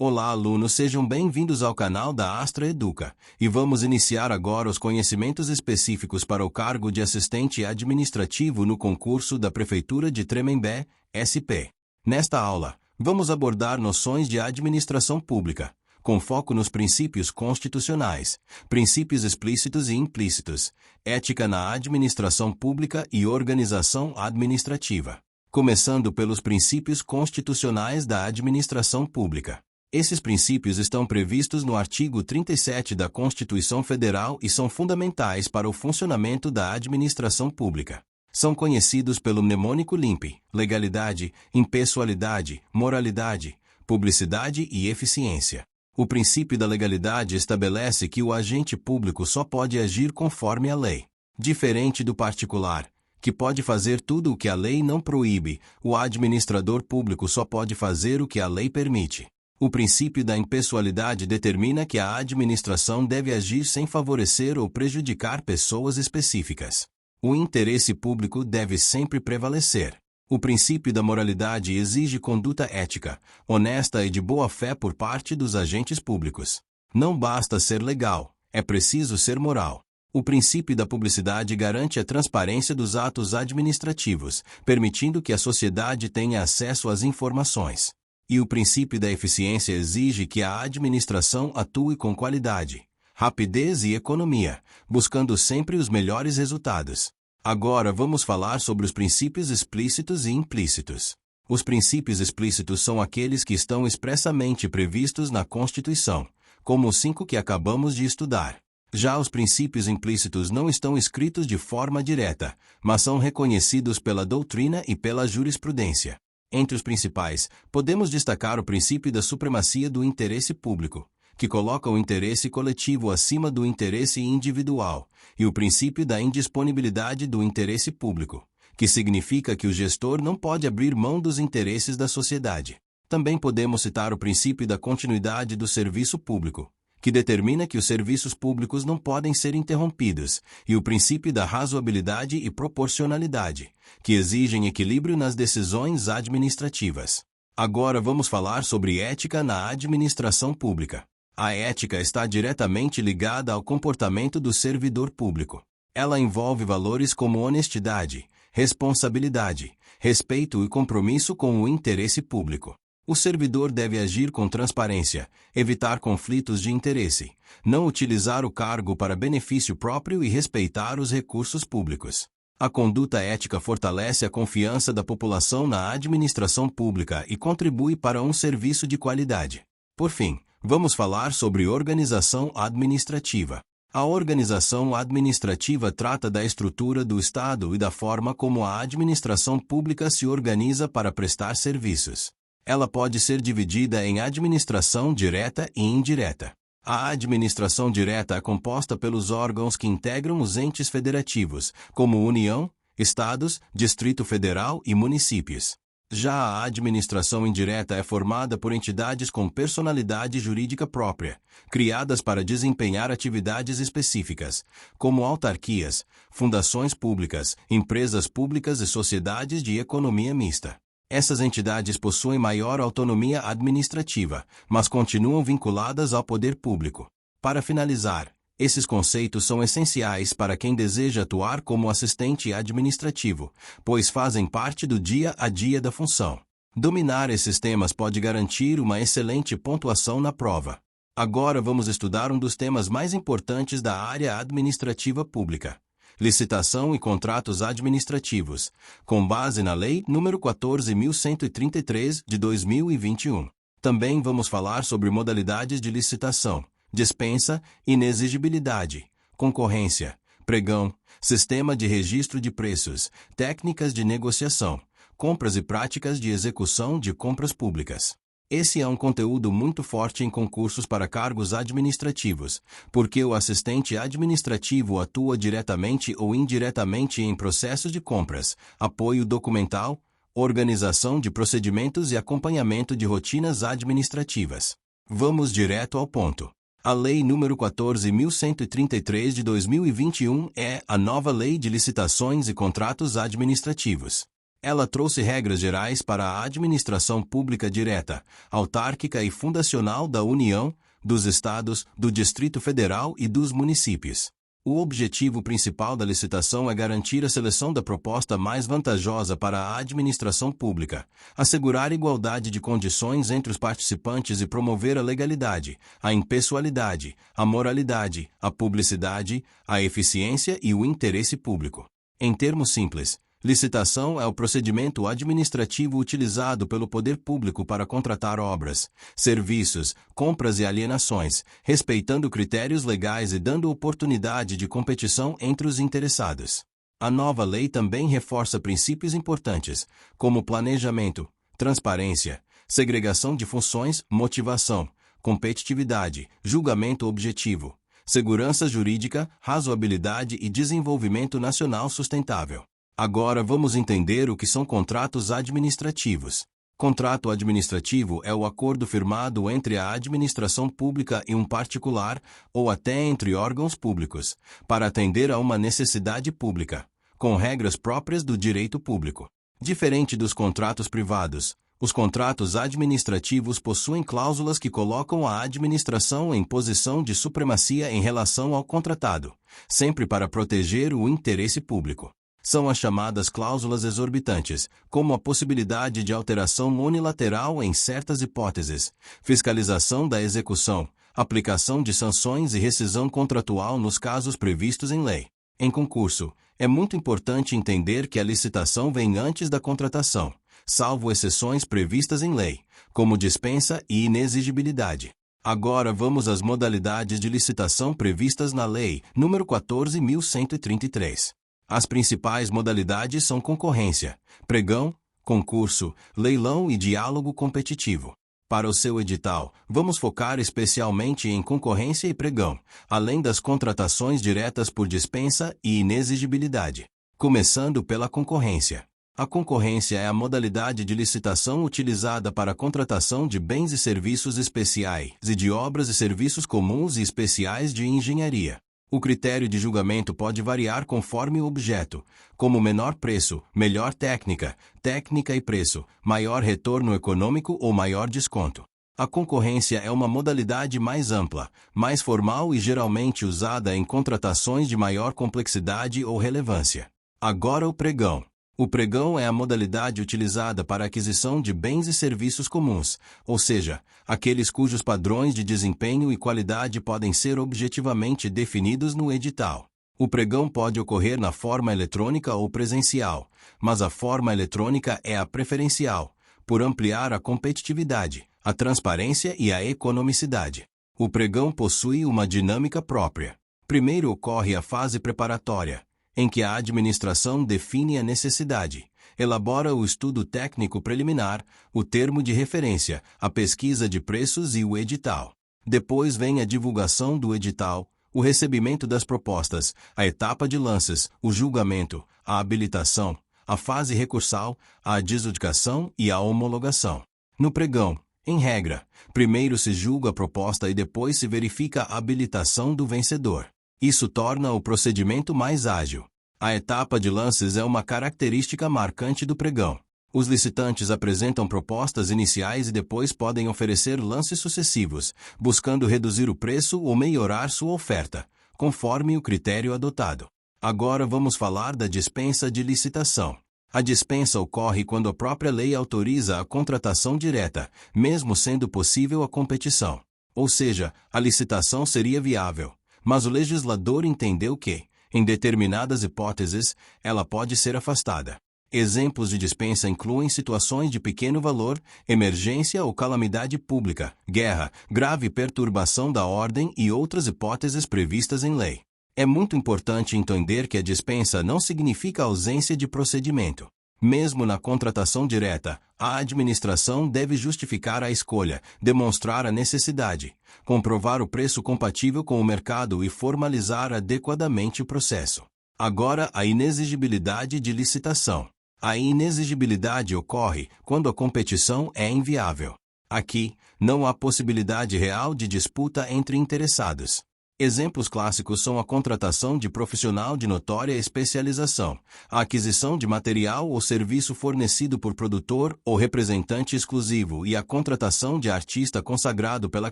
Olá, alunos, sejam bem-vindos ao canal da Astra Educa, e vamos iniciar agora os conhecimentos específicos para o cargo de assistente administrativo no concurso da Prefeitura de Tremembé, SP. Nesta aula, vamos abordar noções de administração pública, com foco nos princípios constitucionais, princípios explícitos e implícitos, ética na administração pública e organização administrativa. Começando pelos princípios constitucionais da administração pública. Esses princípios estão previstos no artigo 37 da Constituição Federal e são fundamentais para o funcionamento da administração pública. São conhecidos pelo mnemônico LIMP: legalidade, impessoalidade, moralidade, publicidade e eficiência. O princípio da legalidade estabelece que o agente público só pode agir conforme a lei. Diferente do particular, que pode fazer tudo o que a lei não proíbe, o administrador público só pode fazer o que a lei permite. O princípio da impessoalidade determina que a administração deve agir sem favorecer ou prejudicar pessoas específicas. O interesse público deve sempre prevalecer. O princípio da moralidade exige conduta ética, honesta e de boa-fé por parte dos agentes públicos. Não basta ser legal, é preciso ser moral. O princípio da publicidade garante a transparência dos atos administrativos, permitindo que a sociedade tenha acesso às informações. E o princípio da eficiência exige que a administração atue com qualidade, rapidez e economia, buscando sempre os melhores resultados. Agora vamos falar sobre os princípios explícitos e implícitos. Os princípios explícitos são aqueles que estão expressamente previstos na Constituição, como os 5 que acabamos de estudar. Já os princípios implícitos não estão escritos de forma direta, mas são reconhecidos pela doutrina e pela jurisprudência. Entre os principais, podemos destacar o princípio da supremacia do interesse público, que coloca o interesse coletivo acima do interesse individual, e o princípio da indisponibilidade do interesse público, que significa que o gestor não pode abrir mão dos interesses da sociedade. Também podemos citar o princípio da continuidade do serviço público, que determina que os serviços públicos não podem ser interrompidos, e o princípio da razoabilidade e proporcionalidade, que exigem equilíbrio nas decisões administrativas. Agora vamos falar sobre ética na administração pública. A ética está diretamente ligada ao comportamento do servidor público. Ela envolve valores como honestidade, responsabilidade, respeito e compromisso com o interesse público. O servidor deve agir com transparência, evitar conflitos de interesse, não utilizar o cargo para benefício próprio e respeitar os recursos públicos. A conduta ética fortalece a confiança da população na administração pública e contribui para um serviço de qualidade. Por fim, vamos falar sobre organização administrativa. A organização administrativa trata da estrutura do Estado e da forma como a administração pública se organiza para prestar serviços. Ela pode ser dividida em administração direta e indireta. A administração direta é composta pelos órgãos que integram os entes federativos, como União, Estados, Distrito Federal e municípios. Já a administração indireta é formada por entidades com personalidade jurídica própria, criadas para desempenhar atividades específicas, como autarquias, fundações públicas, empresas públicas e sociedades de economia mista. Essas entidades possuem maior autonomia administrativa, mas continuam vinculadas ao poder público. Para finalizar, esses conceitos são essenciais para quem deseja atuar como assistente administrativo, pois fazem parte do dia a dia da função. Dominar esses temas pode garantir uma excelente pontuação na prova. Agora vamos estudar um dos temas mais importantes da área administrativa pública: licitação e contratos administrativos, com base na Lei nº 14.133, de 2021. Também vamos falar sobre modalidades de licitação, dispensa, inexigibilidade, concorrência, pregão, sistema de registro de preços, técnicas de negociação, compras e práticas de execução de compras públicas. Esse é um conteúdo muito forte em concursos para cargos administrativos, porque o assistente administrativo atua diretamente ou indiretamente em processos de compras, apoio documental, organização de procedimentos e acompanhamento de rotinas administrativas. Vamos direto ao ponto. A Lei nº 14.133 de 2021 é a nova Lei de Licitações e Contratos Administrativos. Ela trouxe regras gerais para a administração pública direta, autárquica e fundacional da União, dos Estados, do Distrito Federal e dos municípios. O objetivo principal da licitação é garantir a seleção da proposta mais vantajosa para a administração pública, assegurar igualdade de condições entre os participantes e promover a legalidade, a impessoalidade, a moralidade, a publicidade, a eficiência e o interesse público. Em termos simples, licitação é o procedimento administrativo utilizado pelo poder público para contratar obras, serviços, compras e alienações, respeitando critérios legais e dando oportunidade de competição entre os interessados. A nova lei também reforça princípios importantes, como planejamento, transparência, segregação de funções, motivação, competitividade, julgamento objetivo, segurança jurídica, razoabilidade e desenvolvimento nacional sustentável. Agora vamos entender o que são contratos administrativos. Contrato administrativo é o acordo firmado entre a administração pública e um particular, ou até entre órgãos públicos, para atender a uma necessidade pública, com regras próprias do direito público. Diferente dos contratos privados, os contratos administrativos possuem cláusulas que colocam a administração em posição de supremacia em relação ao contratado, sempre para proteger o interesse público. São as chamadas cláusulas exorbitantes, como a possibilidade de alteração unilateral em certas hipóteses, fiscalização da execução, aplicação de sanções e rescisão contratual nos casos previstos em lei. Em concurso, é muito importante entender que a licitação vem antes da contratação, salvo exceções previstas em lei, como dispensa e inexigibilidade. Agora vamos às modalidades de licitação previstas na Lei nº 14.133. As principais modalidades são concorrência, pregão, concurso, leilão e diálogo competitivo. Para o seu edital, vamos focar especialmente em concorrência e pregão, além das contratações diretas por dispensa e inexigibilidade. Começando pela concorrência. A concorrência é a modalidade de licitação utilizada para a contratação de bens e serviços especiais e de obras e serviços comuns e especiais de engenharia. O critério de julgamento pode variar conforme o objeto, como menor preço, melhor técnica, técnica e preço, maior retorno econômico ou maior desconto. A concorrência é uma modalidade mais ampla, mais formal e geralmente usada em contratações de maior complexidade ou relevância. Agora o pregão. O pregão é a modalidade utilizada para a aquisição de bens e serviços comuns, ou seja, aqueles cujos padrões de desempenho e qualidade podem ser objetivamente definidos no edital. O pregão pode ocorrer na forma eletrônica ou presencial, mas a forma eletrônica é a preferencial, por ampliar a competitividade, a transparência e a economicidade. O pregão possui uma dinâmica própria. Primeiro ocorre a fase preparatória, em que a administração define a necessidade, elabora o estudo técnico preliminar, o termo de referência, a pesquisa de preços e o edital. Depois vem a divulgação do edital, o recebimento das propostas, a etapa de lances, o julgamento, a habilitação, a fase recursal, a adjudicação e a homologação. No pregão, em regra, primeiro se julga a proposta e depois se verifica a habilitação do vencedor. Isso torna o procedimento mais ágil. A etapa de lances é uma característica marcante do pregão. Os licitantes apresentam propostas iniciais e depois podem oferecer lances sucessivos, buscando reduzir o preço ou melhorar sua oferta, conforme o critério adotado. Agora vamos falar da dispensa de licitação. A dispensa ocorre quando a própria lei autoriza a contratação direta, mesmo sendo possível a competição. Ou seja, a licitação seria viável. Mas o legislador entendeu que, em determinadas hipóteses, ela pode ser afastada. Exemplos de dispensa incluem situações de pequeno valor, emergência ou calamidade pública, guerra, grave perturbação da ordem e outras hipóteses previstas em lei. É muito importante entender que a dispensa não significa ausência de procedimento. Mesmo na contratação direta, a administração deve justificar a escolha, demonstrar a necessidade, comprovar o preço compatível com o mercado e formalizar adequadamente o processo. Agora, a inexigibilidade de licitação. A inexigibilidade ocorre quando a competição é inviável. Aqui, não há possibilidade real de disputa entre interessados. Exemplos clássicos são a contratação de profissional de notória especialização, a aquisição de material ou serviço fornecido por produtor ou representante exclusivo e a contratação de artista consagrado pela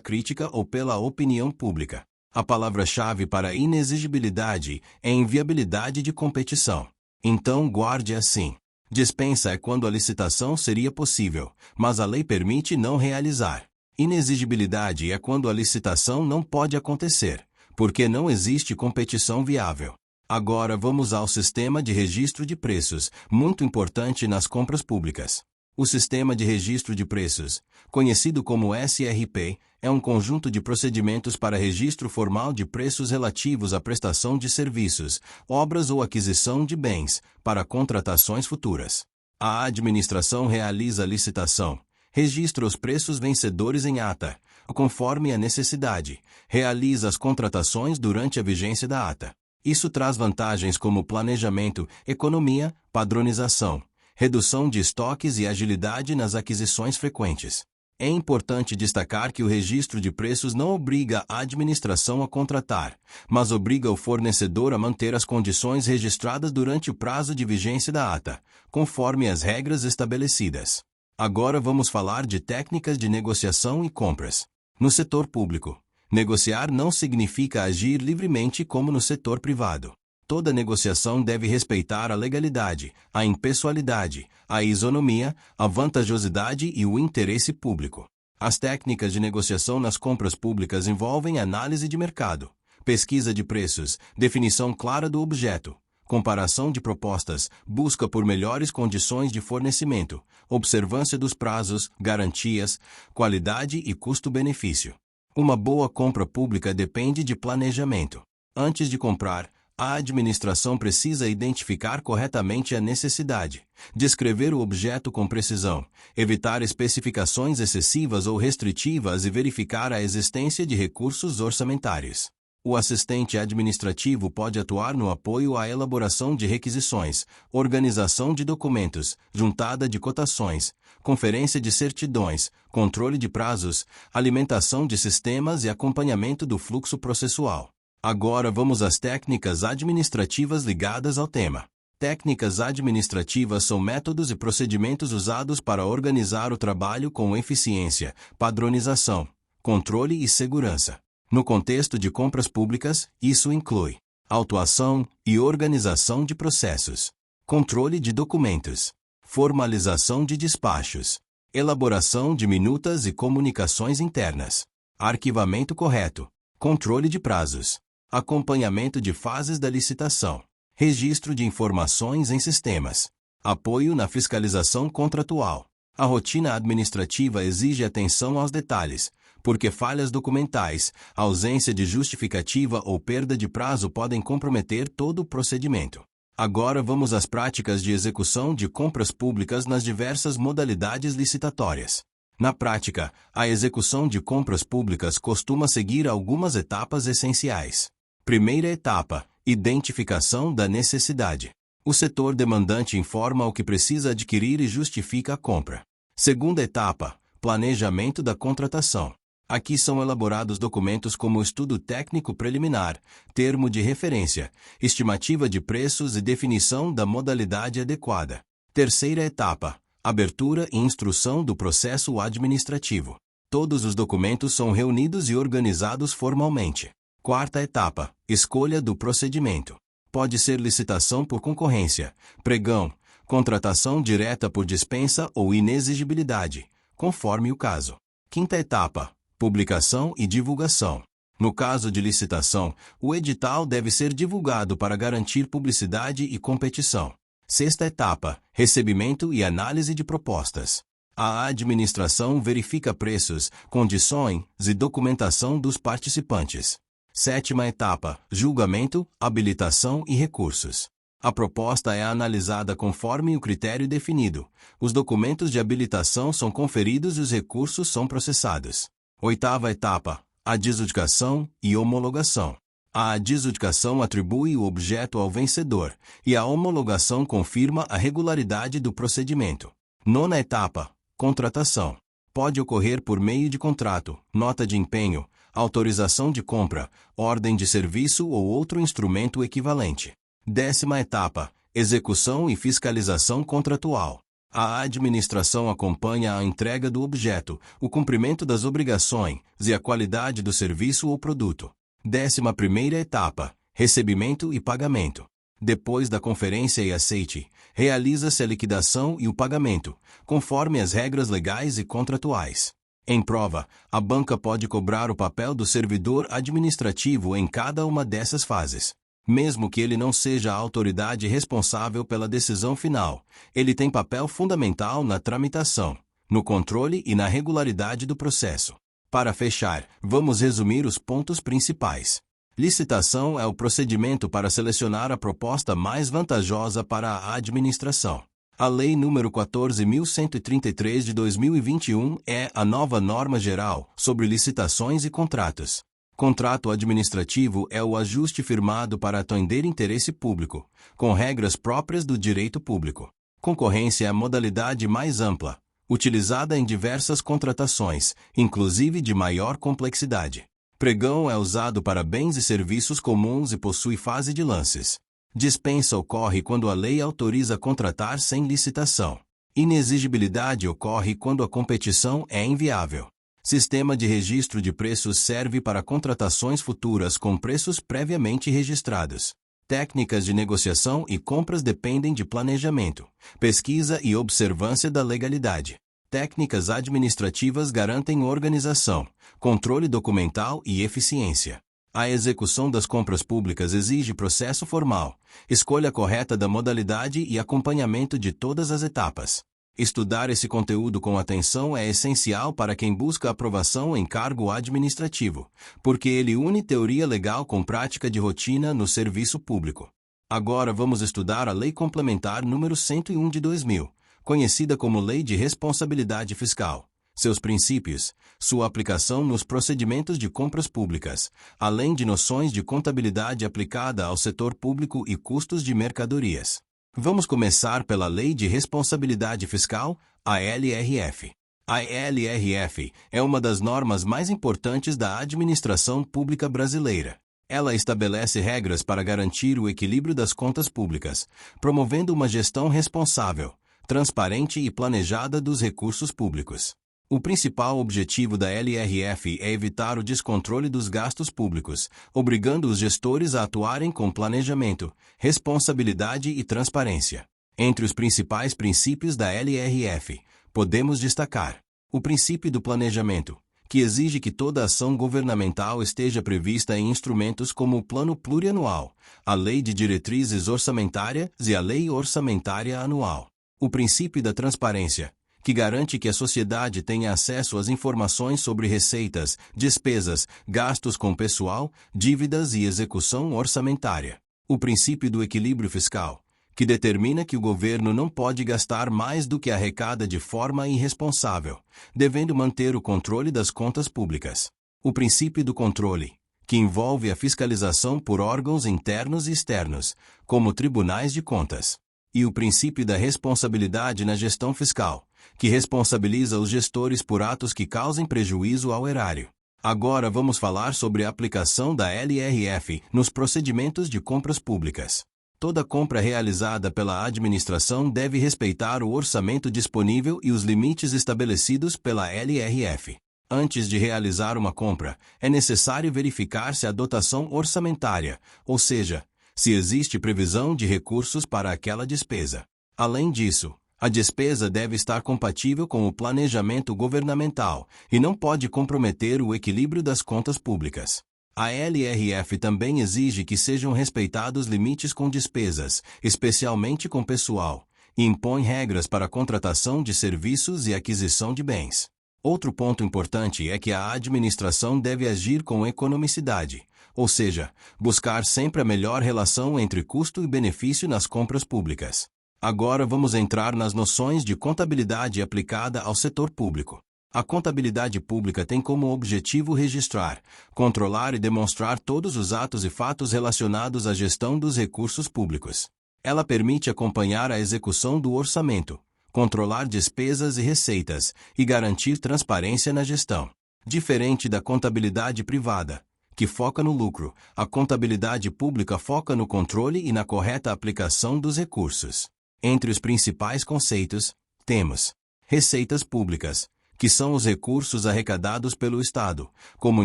crítica ou pela opinião pública. A palavra-chave para inexigibilidade é inviabilidade de competição. Então guarde assim. Dispensa é quando a licitação seria possível, mas a lei permite não realizar. Inexigibilidade é quando a licitação não pode acontecer, porque não existe competição viável. Agora vamos ao sistema de registro de preços, muito importante nas compras públicas. O Sistema de Registro de Preços, conhecido como SRP, é um conjunto de procedimentos para registro formal de preços relativos à prestação de serviços, obras ou aquisição de bens, para contratações futuras. A administração realiza a licitação, registra os preços vencedores em ata, conforme a necessidade, realiza as contratações durante a vigência da ata. Isso traz vantagens como planejamento, economia, padronização, redução de estoques e agilidade nas aquisições frequentes. É importante destacar que o registro de preços não obriga a administração a contratar, mas obriga o fornecedor a manter as condições registradas durante o prazo de vigência da ata, conforme as regras estabelecidas. Agora vamos falar de técnicas de negociação e compras. No setor público, negociar não significa agir livremente como no setor privado. Toda negociação deve respeitar a legalidade, a impessoalidade, a isonomia, a vantajosidade e o interesse público. As técnicas de negociação nas compras públicas envolvem análise de mercado, pesquisa de preços, definição clara do objeto, comparação de propostas, busca por melhores condições de fornecimento, observância dos prazos, garantias, qualidade e custo-benefício. Uma boa compra pública depende de planejamento. Antes de comprar, a administração precisa identificar corretamente a necessidade, descrever o objeto com precisão, evitar especificações excessivas ou restritivas e verificar a existência de recursos orçamentários. O assistente administrativo pode atuar no apoio à elaboração de requisições, organização de documentos, juntada de cotações, conferência de certidões, controle de prazos, alimentação de sistemas e acompanhamento do fluxo processual. Agora vamos às técnicas administrativas ligadas ao tema. Técnicas administrativas são métodos e procedimentos usados para organizar o trabalho com eficiência, padronização, controle e segurança. No contexto de compras públicas, isso inclui autuação e organização de processos, controle de documentos, formalização de despachos, elaboração de minutas e comunicações internas, arquivamento correto, controle de prazos, acompanhamento de fases da licitação, registro de informações em sistemas, apoio na fiscalização contratual. A rotina administrativa exige atenção aos detalhes, porque falhas documentais, ausência de justificativa ou perda de prazo podem comprometer todo o procedimento. Agora vamos às práticas de execução de compras públicas nas diversas modalidades licitatórias. Na prática, a execução de compras públicas costuma seguir algumas etapas essenciais. Primeira etapa: identificação da necessidade. O setor demandante informa o que precisa adquirir e justifica a compra. Segunda etapa: planejamento da contratação. Aqui são elaborados documentos como estudo técnico preliminar, termo de referência, estimativa de preços e definição da modalidade adequada. Terceira etapa: abertura e instrução do processo administrativo. Todos os documentos são reunidos e organizados formalmente. Quarta etapa: escolha do procedimento. Pode ser licitação por concorrência, pregão, contratação direta por dispensa ou inexigibilidade, conforme o caso. Quinta etapa: publicação e divulgação. No caso de licitação, o edital deve ser divulgado para garantir publicidade e competição. Sexta etapa: recebimento e análise de propostas. A administração verifica preços, condições e documentação dos participantes. Sétima etapa: julgamento, habilitação e recursos. A proposta é analisada conforme o critério definido. Os documentos de habilitação são conferidos e os recursos são processados. Oitava etapa: adjudicação e homologação. A adjudicação atribui o objeto ao vencedor, e a homologação confirma a regularidade do procedimento. Nona etapa: contratação. Pode ocorrer por meio de contrato, nota de empenho, autorização de compra, ordem de serviço ou outro instrumento equivalente. 10ª etapa, execução e fiscalização contratual. A administração acompanha a entrega do objeto, o cumprimento das obrigações e a qualidade do serviço ou produto. 11ª etapa, recebimento e pagamento. Depois da conferência e aceite, realiza-se a liquidação e o pagamento, conforme as regras legais e contratuais. Em prova, a banca pode cobrar o papel do servidor administrativo em cada uma dessas fases. Mesmo que ele não seja a autoridade responsável pela decisão final, ele tem papel fundamental na tramitação, no controle e na regularidade do processo. Para fechar, vamos resumir os pontos principais. Licitação é o procedimento para selecionar a proposta mais vantajosa para a administração. A Lei nº 14.133 de 2021 é a nova norma geral sobre licitações e contratos. Contrato administrativo é o ajuste firmado para atender interesse público, com regras próprias do direito público. Concorrência é a modalidade mais ampla, utilizada em diversas contratações, inclusive de maior complexidade. Pregão é usado para bens e serviços comuns e possui fase de lances. Dispensa ocorre quando a lei autoriza contratar sem licitação. Inexigibilidade ocorre quando a competição é inviável. Sistema de registro de preços serve para contratações futuras com preços previamente registrados. Técnicas de negociação e compras dependem de planejamento, pesquisa e observância da legalidade. Técnicas administrativas garantem organização, controle documental e eficiência. A execução das compras públicas exige processo formal, escolha correta da modalidade e acompanhamento de todas as etapas. Estudar esse conteúdo com atenção é essencial para quem busca aprovação em cargo administrativo, porque ele une teoria legal com prática de rotina no serviço público. Agora vamos estudar a Lei Complementar nº 101 de 2000, conhecida como Lei de Responsabilidade Fiscal. Seus princípios, sua aplicação nos procedimentos de compras públicas, além de noções de contabilidade aplicada ao setor público e custos de mercadorias. Vamos começar pela Lei de Responsabilidade Fiscal, a LRF. A LRF é uma das normas mais importantes da administração pública brasileira. Ela estabelece regras para garantir o equilíbrio das contas públicas, promovendo uma gestão responsável, transparente e planejada dos recursos públicos. O principal objetivo da LRF é evitar o descontrole dos gastos públicos, obrigando os gestores a atuarem com planejamento, responsabilidade e transparência. Entre os principais princípios da LRF, podemos destacar o princípio do planejamento, que exige que toda ação governamental esteja prevista em instrumentos como o Plano Plurianual, a Lei de Diretrizes Orçamentárias e a Lei Orçamentária Anual. O princípio da transparência, que garante que a sociedade tenha acesso às informações sobre receitas, despesas, gastos com pessoal, dívidas e execução orçamentária. O princípio do equilíbrio fiscal, que determina que o governo não pode gastar mais do que arrecada de forma irresponsável, devendo manter o controle das contas públicas. O princípio do controle, que envolve a fiscalização por órgãos internos e externos, como tribunais de contas. E o princípio da responsabilidade na gestão fiscal, que responsabiliza os gestores por atos que causem prejuízo ao erário. Agora vamos falar sobre a aplicação da LRF nos procedimentos de compras públicas. Toda compra realizada pela administração deve respeitar o orçamento disponível e os limites estabelecidos pela LRF. Antes de realizar uma compra, é necessário verificar se a dotação orçamentária, ou seja, se existe previsão de recursos para aquela despesa. Além disso, a despesa deve estar compatível com o planejamento governamental e não pode comprometer o equilíbrio das contas públicas. A LRF também exige que sejam respeitados limites com despesas, especialmente com pessoal, e impõe regras para a contratação de serviços e aquisição de bens. Outro ponto importante é que a administração deve agir com economicidade, ou seja, buscar sempre a melhor relação entre custo e benefício nas compras públicas. Agora vamos entrar nas noções de contabilidade aplicada ao setor público. A contabilidade pública tem como objetivo registrar, controlar e demonstrar todos os atos e fatos relacionados à gestão dos recursos públicos. Ela permite acompanhar a execução do orçamento, controlar despesas e receitas e garantir transparência na gestão. Diferente da contabilidade privada, que foca no lucro, a contabilidade pública foca no controle e na correta aplicação dos recursos. Entre os principais conceitos, temos receitas públicas, que são os recursos arrecadados pelo Estado, como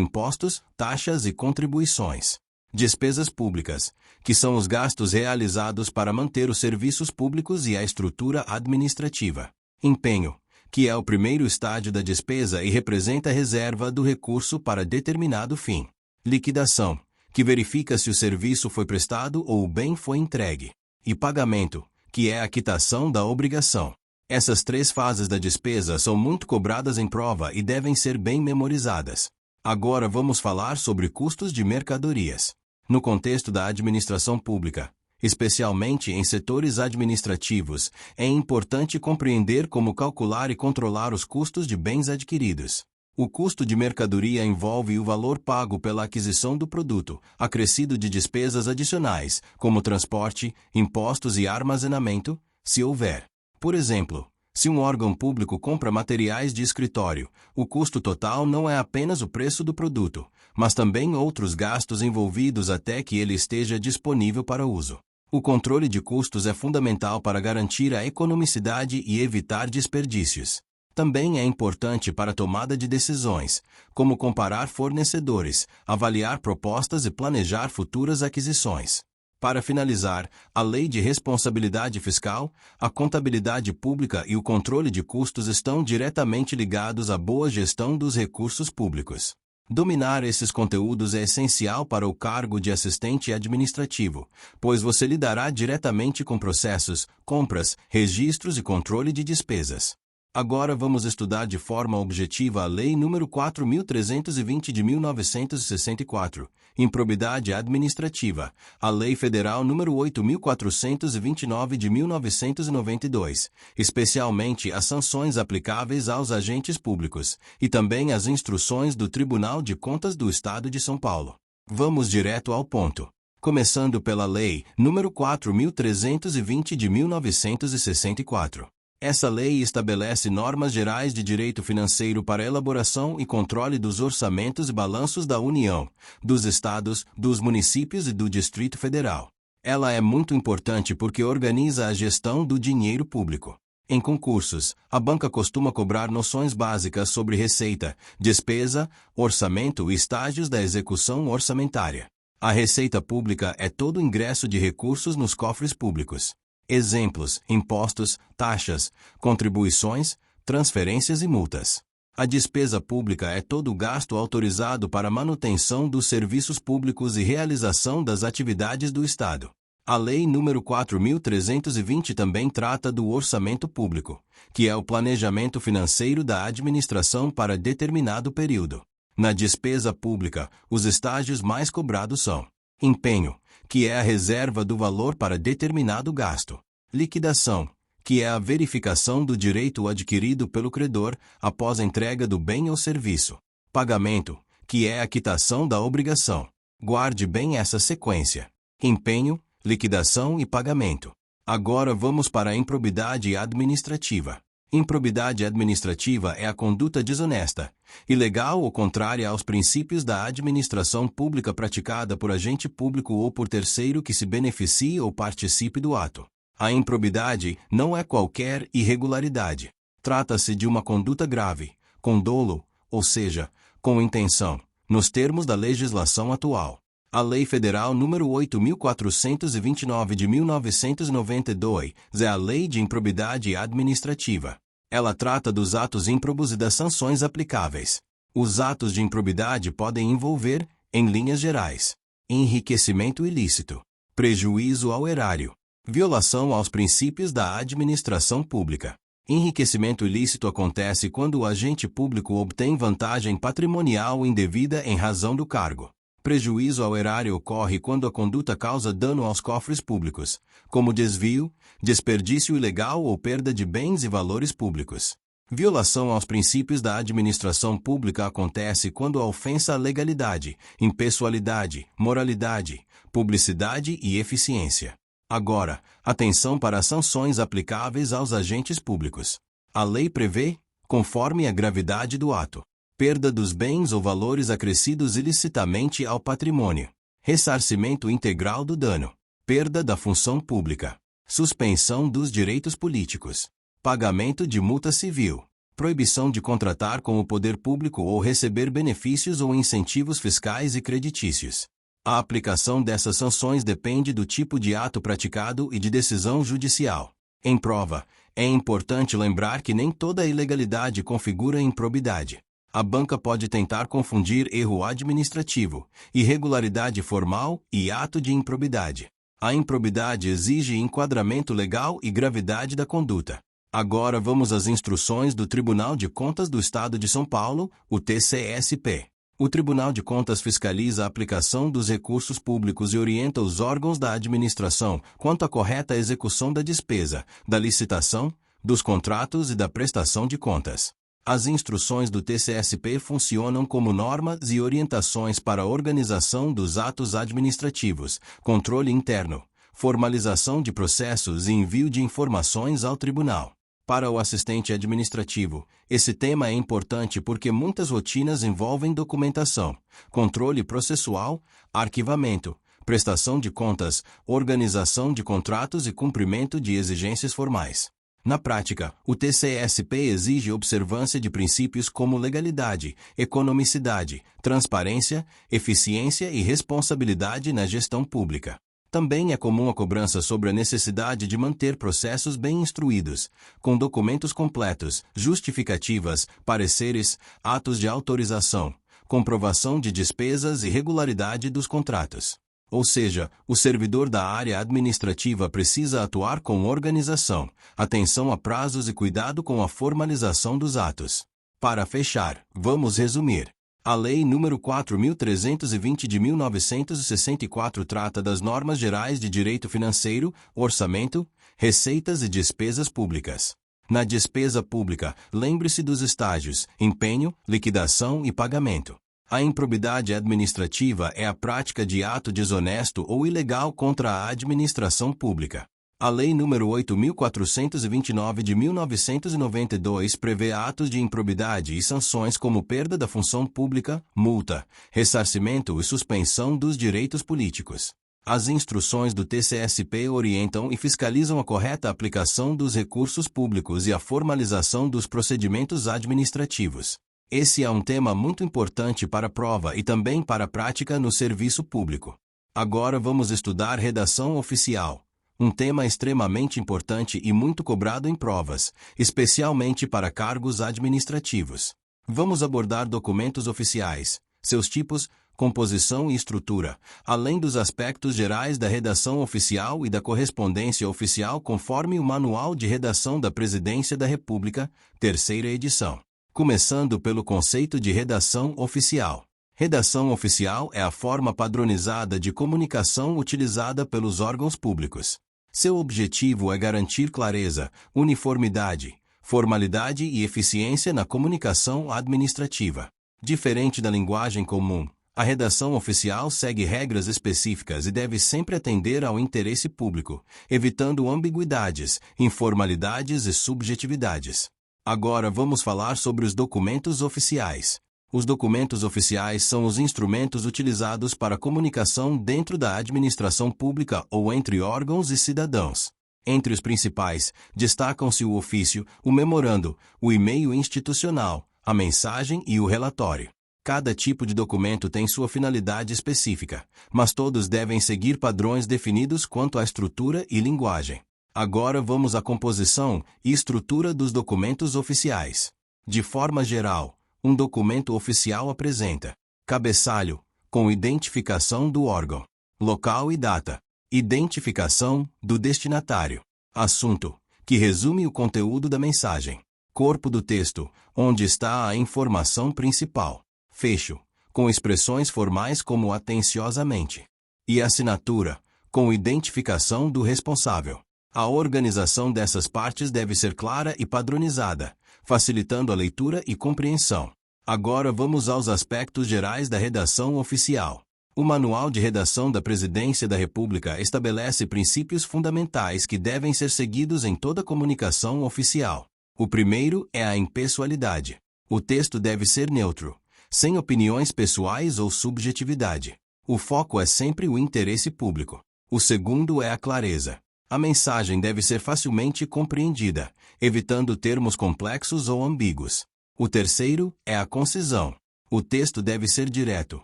impostos, taxas e contribuições. Despesas públicas, que são os gastos realizados para manter os serviços públicos e a estrutura administrativa. Empenho, que é o primeiro estágio da despesa e representa a reserva do recurso para determinado fim. Liquidação, que verifica se o serviço foi prestado ou o bem foi entregue. E pagamento, que é a quitação da obrigação. Essas três fases da despesa são muito cobradas em prova e devem ser bem memorizadas. Agora vamos falar sobre custos de mercadorias. No contexto da administração pública, especialmente em setores administrativos, é importante compreender como calcular e controlar os custos de bens adquiridos. O custo de mercadoria envolve o valor pago pela aquisição do produto, acrescido de despesas adicionais, como transporte, impostos e armazenamento, se houver. Por exemplo, se um órgão público compra materiais de escritório, o custo total não é apenas o preço do produto, mas também outros gastos envolvidos até que ele esteja disponível para uso. O controle de custos é fundamental para garantir a economicidade e evitar desperdícios. Também é importante para a tomada de decisões, como comparar fornecedores, avaliar propostas e planejar futuras aquisições. Para finalizar, a Lei de Responsabilidade Fiscal, a contabilidade pública e o controle de custos estão diretamente ligados à boa gestão dos recursos públicos. Dominar esses conteúdos é essencial para o cargo de assistente administrativo, pois você lidará diretamente com processos, compras, registros e controle de despesas. Agora vamos estudar de forma objetiva a Lei nº 4.320 de 1964, Improbidade Administrativa, a Lei Federal nº 8.429 de 1992, especialmente as sanções aplicáveis aos agentes públicos, e também as instruções do Tribunal de Contas do Estado de São Paulo. Vamos direto ao ponto. Começando pela Lei nº 4.320 de 1964. Essa lei estabelece normas gerais de direito financeiro para elaboração e controle dos orçamentos e balanços da União, dos estados, dos municípios e do Distrito Federal. Ela é muito importante porque organiza a gestão do dinheiro público. Em concursos, a banca costuma cobrar noções básicas sobre receita, despesa, orçamento e estágios da execução orçamentária. A receita pública é todo o ingresso de recursos nos cofres públicos. Exemplos: impostos, taxas, contribuições, transferências e multas. A despesa pública é todo o gasto autorizado para manutenção dos serviços públicos e realização das atividades do Estado. A Lei nº 4.320 também trata do orçamento público, que é o planejamento financeiro da administração para determinado período. Na despesa pública, os estágios mais cobrados são: empenho, que é a reserva do valor para determinado gasto. Liquidação, que é a verificação do direito adquirido pelo credor após a entrega do bem ou serviço. Pagamento, que é a quitação da obrigação. Guarde bem essa sequência: empenho, liquidação e pagamento. Agora vamos para a improbidade administrativa. Improbidade administrativa é a conduta desonesta, ilegal ou contrária aos princípios da administração pública praticada por agente público ou por terceiro que se beneficie ou participe do ato. A improbidade não é qualquer irregularidade. Trata-se de uma conduta grave, com dolo, ou seja, com intenção, nos termos da legislação atual. A Lei Federal nº 8.429 de 1992 é a Lei de Improbidade Administrativa. Ela trata dos atos ímprobos e das sanções aplicáveis. Os atos de improbidade podem envolver, em linhas gerais, enriquecimento ilícito, prejuízo ao erário, violação aos princípios da administração pública. Enriquecimento ilícito acontece quando o agente público obtém vantagem patrimonial indevida em razão do cargo. Prejuízo ao erário ocorre quando a conduta causa dano aos cofres públicos, como desvio, desperdício ilegal ou perda de bens e valores públicos. Violação aos princípios da administração pública acontece quando a ofensa à legalidade, impessoalidade, moralidade, publicidade e eficiência. Agora, atenção para as sanções aplicáveis aos agentes públicos. A lei prevê, conforme a gravidade do ato, perda dos bens ou valores acrescidos ilicitamente ao patrimônio, ressarcimento integral do dano, perda da função pública, suspensão dos direitos políticos, pagamento de multa civil, proibição de contratar com o poder público ou receber benefícios ou incentivos fiscais e creditícios. A aplicação dessas sanções depende do tipo de ato praticado e de decisão judicial. Em prova, é importante lembrar que nem toda ilegalidade configura improbidade. A banca pode tentar confundir erro administrativo, irregularidade formal e ato de improbidade. A improbidade exige enquadramento legal e gravidade da conduta. Agora vamos às instruções do Tribunal de Contas do Estado de São Paulo, o TCSP. O Tribunal de Contas fiscaliza a aplicação dos recursos públicos e orienta os órgãos da administração quanto à correta execução da despesa, da licitação, dos contratos e da prestação de contas. As instruções do TCSP funcionam como normas e orientações para a organização dos atos administrativos, controle interno, formalização de processos e envio de informações ao tribunal. Para o assistente administrativo, esse tema é importante porque muitas rotinas envolvem documentação, controle processual, arquivamento, prestação de contas, organização de contratos e cumprimento de exigências formais. Na prática, o TCSP exige observância de princípios como legalidade, economicidade, transparência, eficiência e responsabilidade na gestão pública. Também é comum a cobrança sobre a necessidade de manter processos bem instruídos, com documentos completos, justificativas, pareceres, atos de autorização, comprovação de despesas e regularidade dos contratos. Ou seja, o servidor da área administrativa precisa atuar com organização, atenção a prazos e cuidado com a formalização dos atos. Para fechar, vamos resumir. A Lei nº 4.320 de 1964 trata das normas gerais de direito financeiro, orçamento, receitas e despesas públicas. Na despesa pública, lembre-se dos estágios: empenho, liquidação e pagamento. A improbidade administrativa é a prática de ato desonesto ou ilegal contra a administração pública. A Lei nº 8.429 de 1992 prevê atos de improbidade e sanções como perda da função pública, multa, ressarcimento e suspensão dos direitos políticos. As instruções do TCSP orientam e fiscalizam a correta aplicação dos recursos públicos e a formalização dos procedimentos administrativos. Esse é um tema muito importante para a prova e também para a prática no serviço público. Agora vamos estudar redação oficial. Um tema extremamente importante e muito cobrado em provas, especialmente para cargos administrativos. Vamos abordar documentos oficiais, seus tipos, composição e estrutura, além dos aspectos gerais da redação oficial e da correspondência oficial conforme o Manual de Redação da Presidência da República, terceira edição. Começando pelo conceito de redação oficial. Redação oficial é a forma padronizada de comunicação utilizada pelos órgãos públicos. Seu objetivo é garantir clareza, uniformidade, formalidade e eficiência na comunicação administrativa. Diferente da linguagem comum, a redação oficial segue regras específicas e deve sempre atender ao interesse público, evitando ambiguidades, informalidades e subjetividades. Agora vamos falar sobre os documentos oficiais. Os documentos oficiais são os instrumentos utilizados para comunicação dentro da administração pública ou entre órgãos e cidadãos. Entre os principais, destacam-se o ofício, o memorando, o e-mail institucional, a mensagem e o relatório. Cada tipo de documento tem sua finalidade específica, mas todos devem seguir padrões definidos quanto à estrutura e linguagem. Agora vamos à composição e estrutura dos documentos oficiais. De forma geral, um documento oficial apresenta: cabeçalho, com identificação do órgão, local e data, identificação do destinatário, assunto, que resume o conteúdo da mensagem, corpo do texto, onde está a informação principal, fecho, com expressões formais como atenciosamente, e assinatura, com identificação do responsável. A organização dessas partes deve ser clara e padronizada, facilitando a leitura e compreensão. Agora vamos aos aspectos gerais da redação oficial. O Manual de Redação da Presidência da República estabelece princípios fundamentais que devem ser seguidos em toda comunicação oficial. O primeiro é a impessoalidade. O texto deve ser neutro, sem opiniões pessoais ou subjetividade. O foco é sempre o interesse público. O segundo é a clareza. A mensagem deve ser facilmente compreendida, evitando termos complexos ou ambíguos. O terceiro é a concisão. O texto deve ser direto,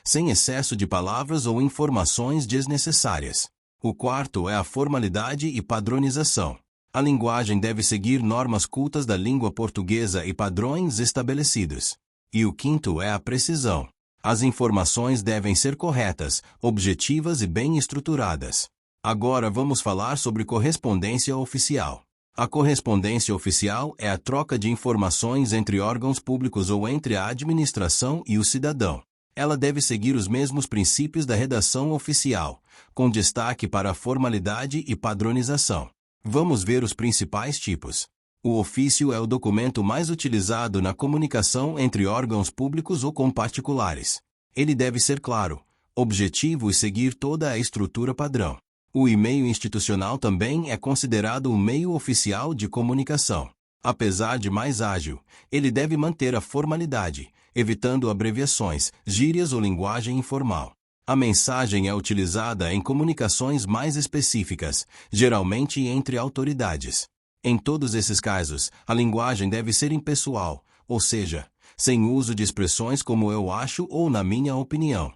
sem excesso de palavras ou informações desnecessárias. O quarto é a formalidade e padronização. A linguagem deve seguir normas cultas da língua portuguesa e padrões estabelecidos. E o quinto é a precisão. As informações devem ser corretas, objetivas e bem estruturadas. Agora vamos falar sobre correspondência oficial. A correspondência oficial é a troca de informações entre órgãos públicos ou entre a administração e o cidadão. Ela deve seguir os mesmos princípios da redação oficial, com destaque para a formalidade e padronização. Vamos ver os principais tipos. O ofício é o documento mais utilizado na comunicação entre órgãos públicos ou com particulares. Ele deve ser claro, objetivo e seguir toda a estrutura padrão. O e-mail institucional também é considerado um meio oficial de comunicação. Apesar de mais ágil, ele deve manter a formalidade, evitando abreviações, gírias ou linguagem informal. A mensagem é utilizada em comunicações mais específicas, geralmente entre autoridades. Em todos esses casos, a linguagem deve ser impessoal, ou seja, sem uso de expressões como eu acho ou na minha opinião.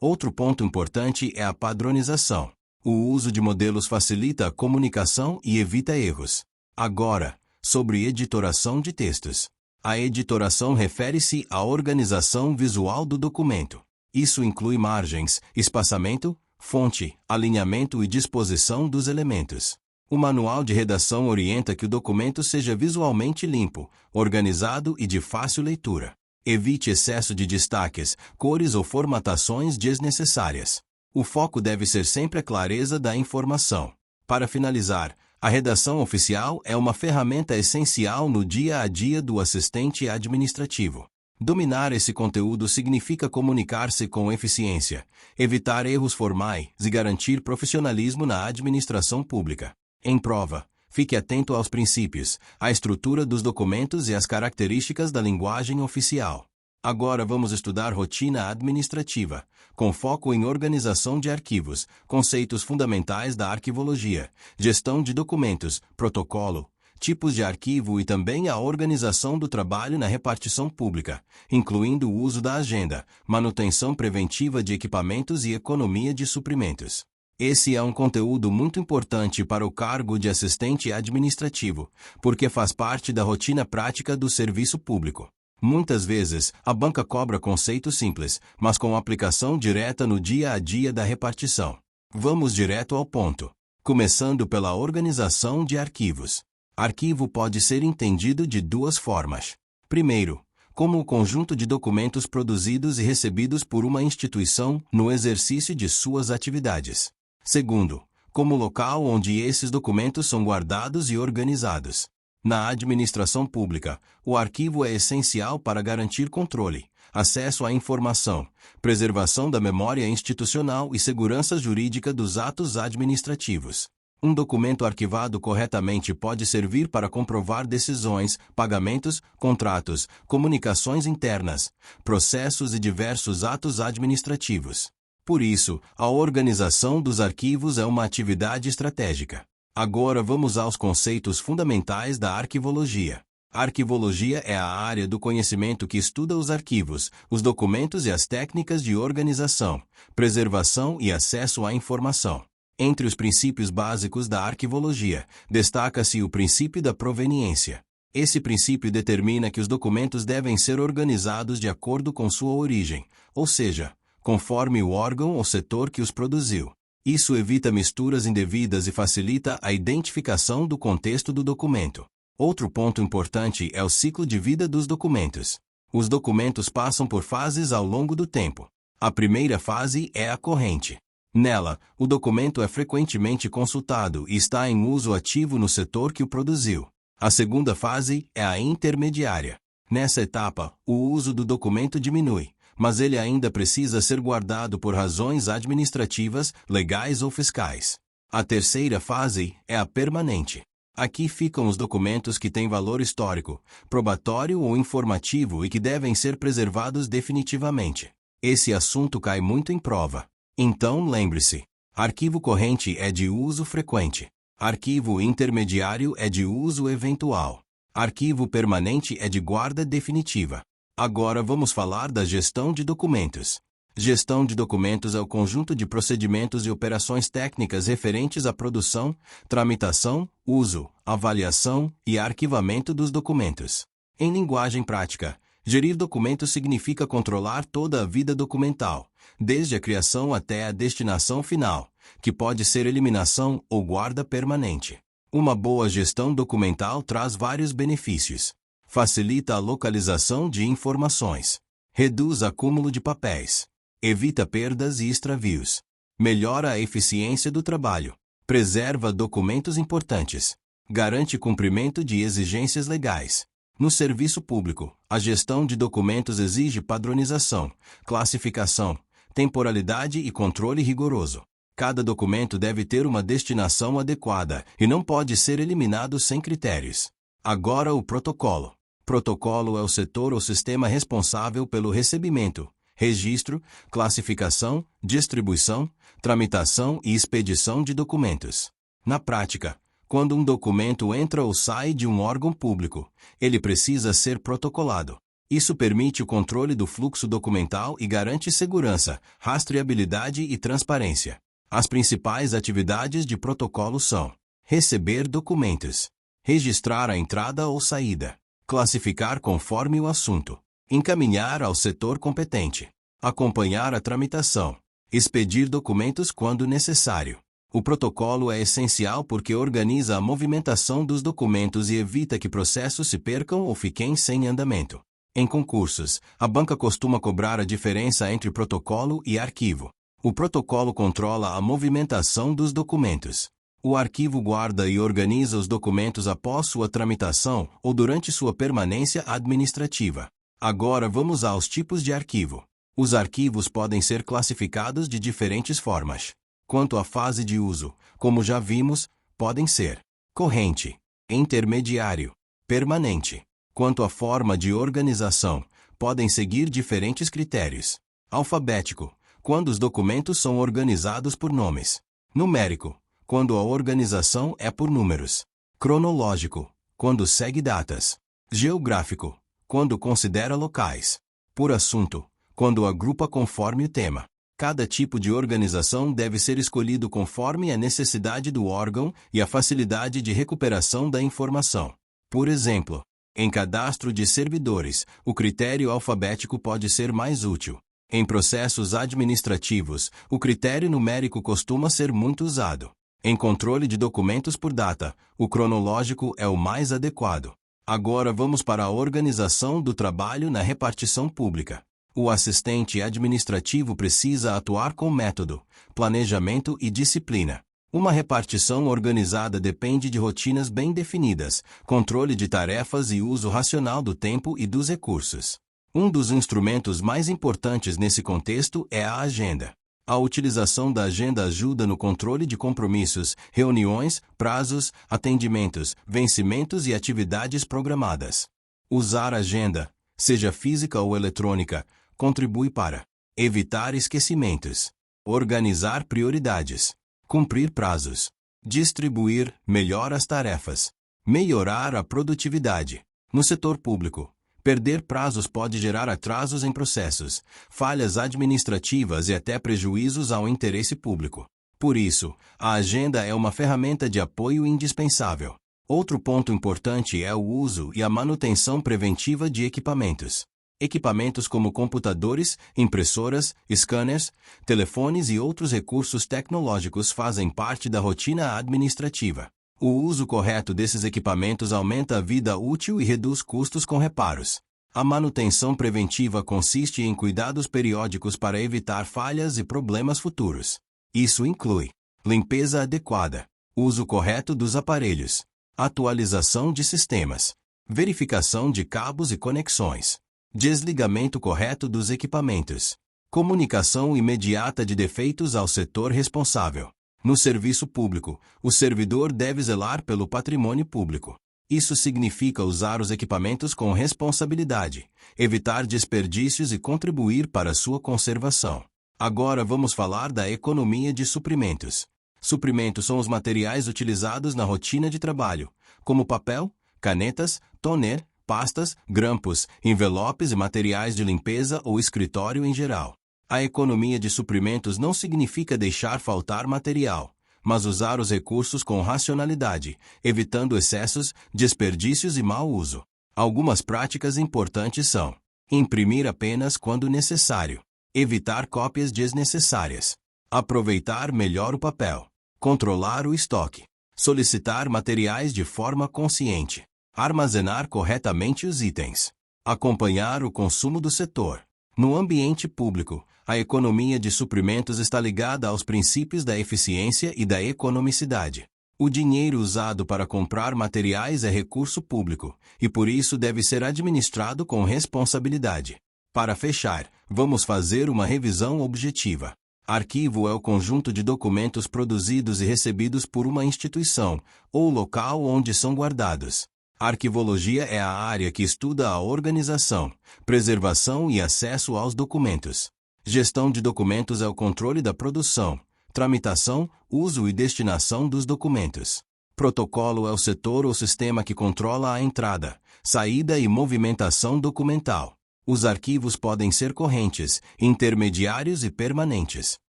Outro ponto importante é a padronização. O uso de modelos facilita a comunicação e evita erros. Agora, sobre editoração de textos. A editoração refere-se à organização visual do documento. Isso inclui margens, espaçamento, fonte, alinhamento e disposição dos elementos. O manual de redação orienta que o documento seja visualmente limpo, organizado e de fácil leitura. Evite excesso de destaques, cores ou formatações desnecessárias. O foco deve ser sempre a clareza da informação. Para finalizar, a redação oficial é uma ferramenta essencial no dia a dia do assistente administrativo. Dominar esse conteúdo significa comunicar-se com eficiência, evitar erros formais e garantir profissionalismo na administração pública. Em prova, fique atento aos princípios, à estrutura dos documentos e às características da linguagem oficial. Agora vamos estudar rotina administrativa, com foco em organização de arquivos, conceitos fundamentais da arquivologia, gestão de documentos, protocolo, tipos de arquivo e também a organização do trabalho na repartição pública, incluindo o uso da agenda, manutenção preventiva de equipamentos e economia de suprimentos. Esse é um conteúdo muito importante para o cargo de assistente administrativo, porque faz parte da rotina prática do serviço público. Muitas vezes, a banca cobra conceitos simples, mas com aplicação direta no dia a dia da repartição. Vamos direto ao ponto. Começando pela organização de arquivos. Arquivo pode ser entendido de duas formas. Primeiro, como o conjunto de documentos produzidos e recebidos por uma instituição no exercício de suas atividades. Segundo, como local onde esses documentos são guardados e organizados. Na administração pública, o arquivo é essencial para garantir controle, acesso à informação, preservação da memória institucional e segurança jurídica dos atos administrativos. Um documento arquivado corretamente pode servir para comprovar decisões, pagamentos, contratos, comunicações internas, processos e diversos atos administrativos. Por isso, a organização dos arquivos é uma atividade estratégica. Agora vamos aos conceitos fundamentais da arquivologia. A arquivologia é a área do conhecimento que estuda os arquivos, os documentos e as técnicas de organização, preservação e acesso à informação. Entre os princípios básicos da arquivologia, destaca-se o princípio da proveniência. Esse princípio determina que os documentos devem ser organizados de acordo com sua origem, ou seja, conforme o órgão ou setor que os produziu. Isso evita misturas indevidas e facilita a identificação do contexto do documento. Outro ponto importante é o ciclo de vida dos documentos. Os documentos passam por fases ao longo do tempo. A primeira fase é a corrente. Nela, o documento é frequentemente consultado e está em uso ativo no setor que o produziu. A segunda fase é a intermediária. Nessa etapa, o uso do documento diminui, mas ele ainda precisa ser guardado por razões administrativas, legais ou fiscais. A terceira fase é a permanente. Aqui ficam os documentos que têm valor histórico, probatório ou informativo e que devem ser preservados definitivamente. Esse assunto cai muito em prova. Então lembre-se: arquivo corrente é de uso frequente. Arquivo intermediário é de uso eventual. Arquivo permanente é de guarda definitiva. Agora vamos falar da gestão de documentos. Gestão de documentos é o conjunto de procedimentos e operações técnicas referentes à produção, tramitação, uso, avaliação e arquivamento dos documentos. Em linguagem prática, gerir documentos significa controlar toda a vida documental, desde a criação até a destinação final, que pode ser eliminação ou guarda permanente. Uma boa gestão documental traz vários benefícios. Facilita a localização de informações. Reduz acúmulo de papéis. Evita perdas e extravios. Melhora a eficiência do trabalho. Preserva documentos importantes. Garante cumprimento de exigências legais. No serviço público, a gestão de documentos exige padronização, classificação, temporalidade e controle rigoroso. Cada documento deve ter uma destinação adequada e não pode ser eliminado sem critérios. Agora o protocolo. Protocolo é o setor ou sistema responsável pelo recebimento, registro, classificação, distribuição, tramitação e expedição de documentos. Na prática, quando um documento entra ou sai de um órgão público, ele precisa ser protocolado. Isso permite o controle do fluxo documental e garante segurança, rastreabilidade e transparência. As principais atividades de protocolo são: receber documentos, registrar a entrada ou saída, classificar conforme o assunto, encaminhar ao setor competente, acompanhar a tramitação, expedir documentos quando necessário. O protocolo é essencial porque organiza a movimentação dos documentos e evita que processos se percam ou fiquem sem andamento. Em concursos, a banca costuma cobrar a diferença entre protocolo e arquivo. O protocolo controla a movimentação dos documentos. O arquivo guarda e organiza os documentos após sua tramitação ou durante sua permanência administrativa. Agora vamos aos tipos de arquivo. Os arquivos podem ser classificados de diferentes formas. Quanto à fase de uso, como já vimos, podem ser corrente, intermediário, permanente. Quanto à forma de organização, podem seguir diferentes critérios. Alfabético, quando os documentos são organizados por nomes. Numérico, quando a organização é por números. Cronológico, quando segue datas. Geográfico, quando considera locais. Por assunto, quando agrupa conforme o tema. Cada tipo de organização deve ser escolhido conforme a necessidade do órgão e a facilidade de recuperação da informação. Por exemplo, em cadastro de servidores, o critério alfabético pode ser mais útil. Em processos administrativos, o critério numérico costuma ser muito usado. Em controle de documentos por data, o cronológico é o mais adequado. Agora vamos para a organização do trabalho na repartição pública. O assistente administrativo precisa atuar com método, planejamento e disciplina. Uma repartição organizada depende de rotinas bem definidas, controle de tarefas e uso racional do tempo e dos recursos. Um dos instrumentos mais importantes nesse contexto é a agenda. A utilização da agenda ajuda no controle de compromissos, reuniões, prazos, atendimentos, vencimentos e atividades programadas. Usar a agenda, seja física ou eletrônica, contribui para evitar esquecimentos, organizar prioridades, cumprir prazos, distribuir melhor as tarefas, melhorar a produtividade. No setor público, perder prazos pode gerar atrasos em processos, falhas administrativas e até prejuízos ao interesse público. Por isso, a agenda é uma ferramenta de apoio indispensável. Outro ponto importante é o uso e a manutenção preventiva de equipamentos. Equipamentos como computadores, impressoras, scanners, telefones e outros recursos tecnológicos fazem parte da rotina administrativa. O uso correto desses equipamentos aumenta a vida útil e reduz custos com reparos. A manutenção preventiva consiste em cuidados periódicos para evitar falhas e problemas futuros. Isso inclui limpeza adequada, uso correto dos aparelhos, atualização de sistemas, verificação de cabos e conexões, desligamento correto dos equipamentos, comunicação imediata de defeitos ao setor responsável. No serviço público, o servidor deve zelar pelo patrimônio público. Isso significa usar os equipamentos com responsabilidade, evitar desperdícios e contribuir para sua conservação. Agora vamos falar da economia de suprimentos. Suprimentos são os materiais utilizados na rotina de trabalho, como papel, canetas, toner, pastas, grampos, envelopes e materiais de limpeza ou escritório em geral. A economia de suprimentos não significa deixar faltar material, mas usar os recursos com racionalidade, evitando excessos, desperdícios e mau uso. Algumas práticas importantes são: imprimir apenas quando necessário, evitar cópias desnecessárias, aproveitar melhor o papel, controlar o estoque, solicitar materiais de forma consciente, armazenar corretamente os itens, acompanhar o consumo do setor. No ambiente público, a economia de suprimentos está ligada aos princípios da eficiência e da economicidade. O dinheiro usado para comprar materiais é recurso público, e por isso deve ser administrado com responsabilidade. Para fechar, vamos fazer uma revisão objetiva. Arquivo é o conjunto de documentos produzidos e recebidos por uma instituição, ou local onde são guardados. Arquivologia é a área que estuda a organização, preservação e acesso aos documentos. Gestão de documentos é o controle da produção, tramitação, uso e destinação dos documentos. Protocolo é o setor ou sistema que controla a entrada, saída e movimentação documental. Os arquivos podem ser correntes, intermediários e permanentes.